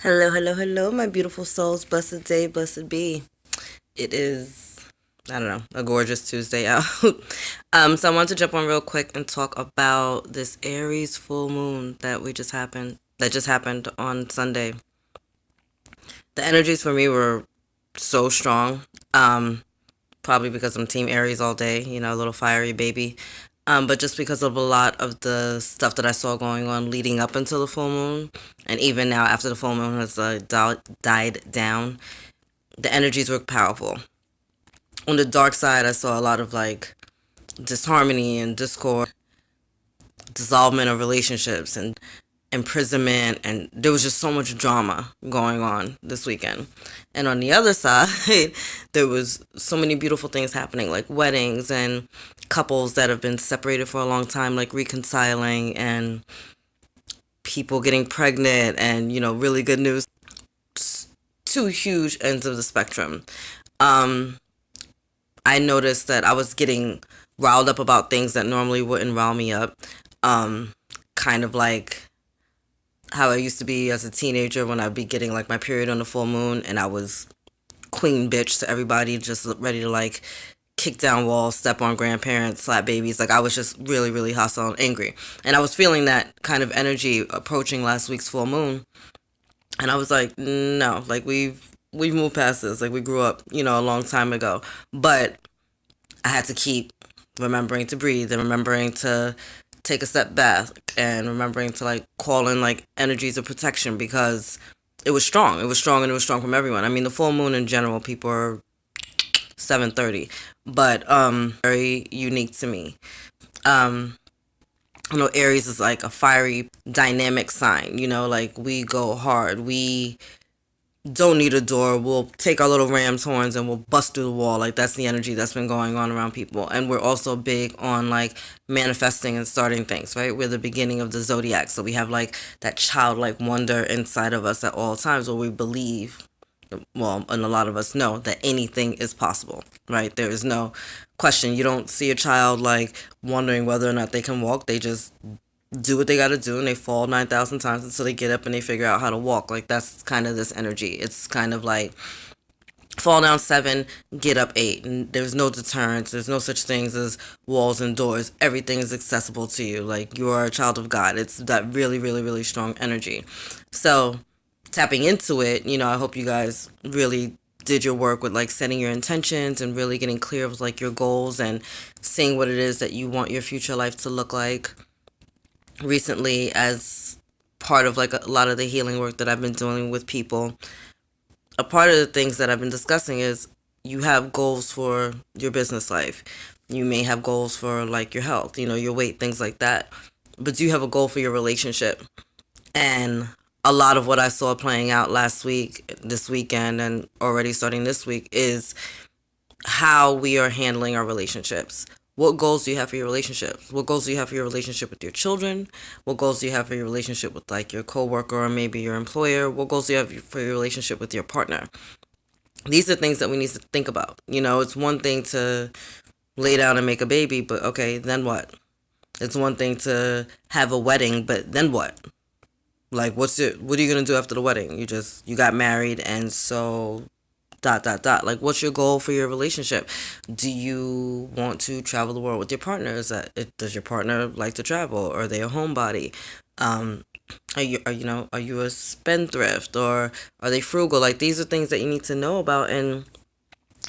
Hello, hello, hello, my beautiful souls. Blessed day, blessed be. It is, I don't know, a gorgeous Tuesday out. So I wanted to jump on real quick and talk about this Aries full moon that just happened on Sunday. The energies for me were so strong. Probably because I'm Team Aries all day, a little fiery baby. But just because of a lot of the stuff that I saw going on leading up until the full moon, and even now after the full moon has died down, the energies were powerful. On the dark side, I saw a lot of like disharmony and discord, dissolvement of relationships, and imprisonment, and there was just so much drama going on this weekend. And on the other side, there was so many beautiful things happening, like weddings and couples that have been separated for a long time, like reconciling, and people getting pregnant, and really good news. Two huge ends of the spectrum. Um, I noticed that I was getting riled up about things that normally wouldn't rile me up. Um, Kind of like how I used to be as a teenager when I'd be getting like my period on the full moon and I was queen bitch to everybody, just ready to like kick down walls, step on grandparents, slap babies. Like I was just really, really hostile and angry. And I was feeling that kind of energy approaching last week's full moon. And I was like, no, like we've moved past this. Like we grew up, a long time ago. But I had to keep remembering to breathe and remembering to take a step back and remembering to like call in like energies of protection because it was strong. It was strong and it was strong from everyone. I mean, the full moon in general, people are 7:30, but very unique to me. Um Aries is like a fiery, dynamic sign, like we go hard. We don't need a door. We'll take our little ram's horns and we'll bust through the wall. Like that's the energy that's been going on around people. And we're also big on like manifesting and starting things, right? We're the beginning of the zodiac. So we have like that childlike wonder inside of us at all times where we believe, well, and a lot of us know that anything is possible, right? There is no question. You don't see a child like wondering whether or not they can walk. They just do what they got to do and they fall 9,000 times until they get up and they figure out how to walk. Like that's kind of this energy. It's kind of like fall down 7, get up 8. And there's no deterrence. There's no such things as walls and doors. Everything is accessible to you. Like you are a child of God. It's that really, really, really strong energy. So tapping into it, I hope you guys really did your work with like setting your intentions and really getting clear of like your goals and seeing what it is that you want your future life to look like recently as part of like a lot of the healing work that I've been doing with people. A part of the things that I've been discussing is you have goals for your business life. You may have goals for like your health, your weight, things like that. But do you have a goal for your relationship? And a lot of what I saw playing out last week, this weekend, and already starting this week is how we are handling our relationships. What goals do you have for your relationships? What goals do you have for your relationship with your children? What goals do you have for your relationship with like your coworker or maybe your employer? What goals do you have for your relationship with your partner? These are things that we need to think about. It's one thing to lay down and make a baby, but okay, then what? It's one thing to have a wedding, but then what? Like what are you gonna do after the wedding? You got married and so dot dot dot, like what's your goal for your relationship? Do you want to travel the world with your partner? Does your partner like to travel, or are they a homebody? um are you a spendthrift, or are they frugal? Like these are things that you need to know about and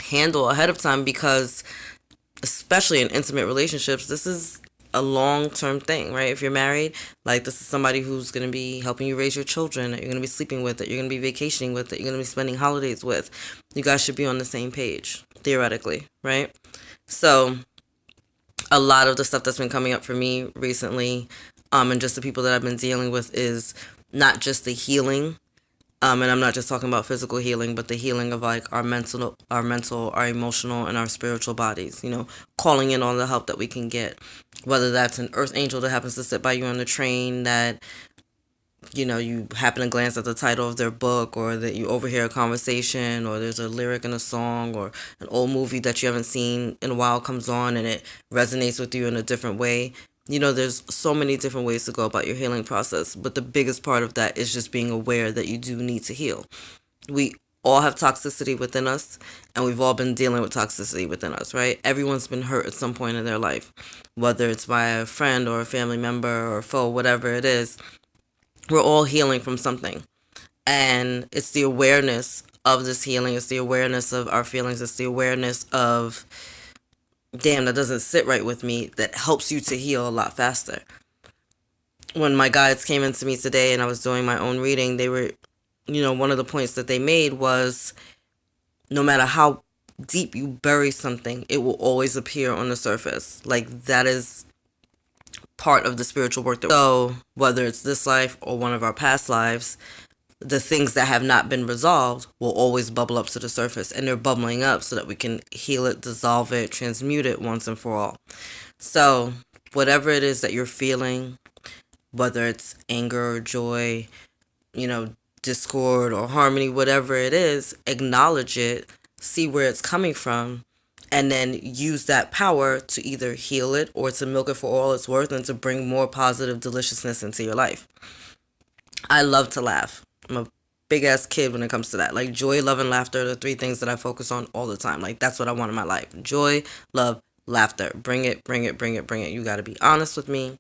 handle ahead of time, because especially in intimate relationships, this is a long term thing, right? If you're married, like this is somebody who's going to be helping you raise your children, that you're going to be sleeping with, that you're going to be vacationing with, that you're going to be spending holidays with. You guys should be on the same page, theoretically, right? So, a lot of the stuff that's been coming up for me recently, and just the people that I've been dealing with, is not just the healing, and I'm not just talking about physical healing, but the healing of like our emotional, and our spiritual bodies. Calling in on the help that we can get, whether that's an earth angel that happens to sit by you on the train, that you happen to glance at the title of their book, or that you overhear a conversation, or there's a lyric in a song, or an old movie that you haven't seen in a while comes on and it resonates with you in a different way. There's so many different ways to go about your healing process, but the biggest part of that is just being aware that you do need to heal. We all have toxicity within us, and we've all been dealing with toxicity within us, right? Everyone's been hurt at some point in their life, whether it's by a friend or a family member or a foe, whatever it is. We're all healing from something. And it's the awareness of this healing, it's the awareness of our feelings, it's the awareness of, damn, that doesn't sit right with me, that helps you to heal a lot faster. When my guides came into me today and I was doing my own reading, they were, one of the points that they made was no matter how deep you bury something, it will always appear on the surface. Like, that is part of the spiritual work that. So whether it's this life or one of our past lives, the things that have not been resolved will always bubble up to the surface, and they're bubbling up so that we can heal it, dissolve it, transmute it once and for all. So whatever it is that you're feeling, whether it's anger or joy, discord or harmony, whatever it is, acknowledge it, see where it's coming from, and then use that power to either heal it or to milk it for all it's worth and to bring more positive deliciousness into your life. I love to laugh. I'm a big ass kid when it comes to that. Like, joy, love, and laughter are the three things that I focus on all the time. Like, that's what I want in my life. Joy, love, laughter. Bring it, bring it, bring it, bring it. You got to be honest with me.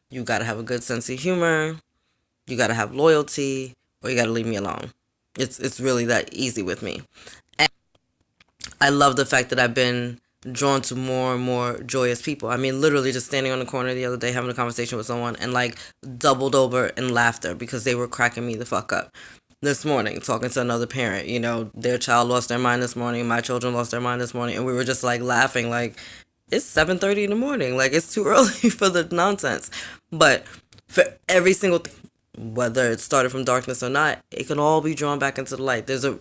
You got to have a good sense of humor. You got to have loyalty, or you got to leave me alone. It's really that easy with me. And I love the fact that I've been drawn to more and more joyous people. I mean, literally just standing on the corner the other day having a conversation with someone and like doubled over in laughter because they were cracking me the fuck up. This morning, talking to another parent, their child lost their mind this morning, my children lost their mind this morning, and we were just like laughing like, it's 7:30 in the morning, like it's too early for the nonsense. But for every single thing, whether it started from darkness or not, it can all be drawn back into the light. There's a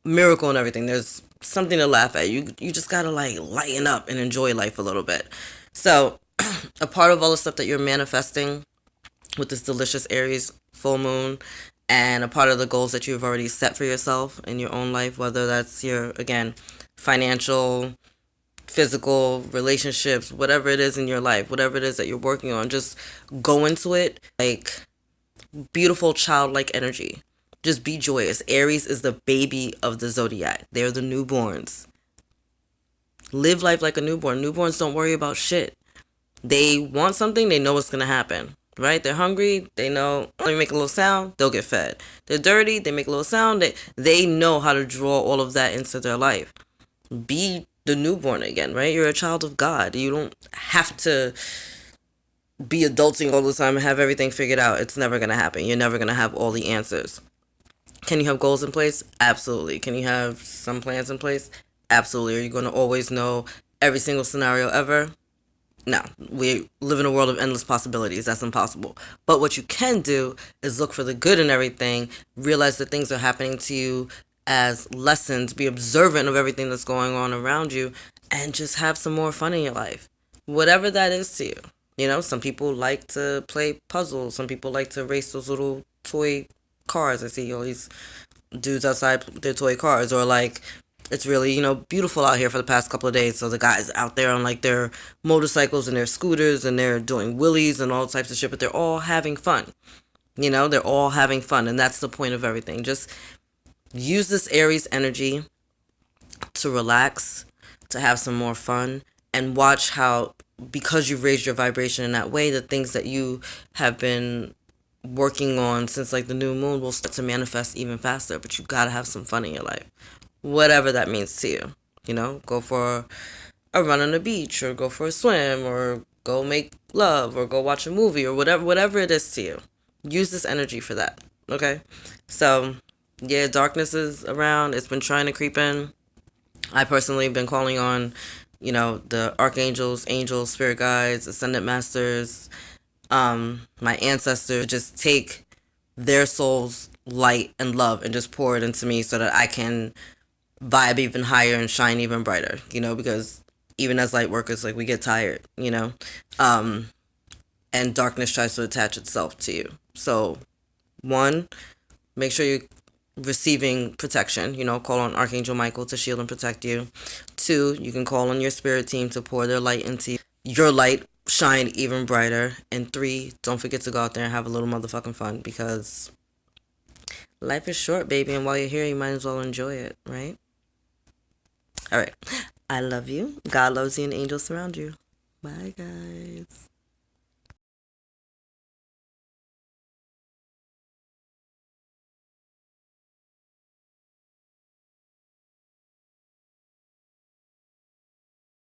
miracle in everything. There's something to laugh at. You just gotta like lighten up and enjoy life a little bit. So a part of all the stuff that you're manifesting with this delicious Aries full moon, and a part of the goals that you've already set for yourself in your own life, whether that's your, again, financial, physical, relationships, whatever it is in your life, whatever it is that you're working on, just go into it like beautiful childlike energy. Just be joyous. Aries is the baby of the zodiac. They're the newborns. Live life like a newborn. Newborns don't worry about shit. They want something, they know what's going to happen, right? They're hungry, they know, they make a little sound, they'll get fed. They're dirty, they make a little sound, they know how to draw all of that into their life. Be the newborn again, right? You're a child of God. You don't have to be adulting all the time and have everything figured out. It's never going to happen. You're never going to have all the answers. Can you have goals in place? Absolutely. Can you have some plans in place? Absolutely. Are you going to always know every single scenario ever? No, we live in a world of endless possibilities. That's impossible. But what you can do is look for the good in everything, realize that things are happening to you as lessons, be observant of everything that's going on around you, and just have some more fun in your life. Whatever that is to you. Some people like to play puzzles. Some people like to race those little toy cars. I see all these dudes outside their toy cars, or like, it's really, beautiful out here for the past couple of days. So the guys out there on like their motorcycles and their scooters and they're doing wheelies and all types of shit, but they're all having fun. They're all having fun. And that's the point of everything. Just use this Aries energy to relax, to have some more fun, and watch how, because you've raised your vibration in that way, the things that you have been working on since like the new moon will start to manifest even faster. But you gotta have some fun in your life, whatever that means to you. Go for a run on the beach, or go for a swim, or go make love, or go watch a movie, or whatever it is to you. Use this energy for that. Okay? So yeah, darkness is around. It's been trying to creep in. I personally have been calling on, the archangels, angels, spirit guides, ascendant masters, my ancestors, just take their soul's light and love and just pour it into me so that I can vibe even higher and shine even brighter, because even as light workers, like, we get tired, and darkness tries to attach itself to you. So, one, make sure you're receiving protection, call on Archangel Michael to shield and protect you. Two, you can call on your spirit team to pour their light into you. Your light shine even brighter. And 3, don't forget to go out there and have a little motherfucking fun because life is short, baby. And while you're here, you might as well enjoy it, right? All right. I love you. God loves you and angels surround you. Bye, guys.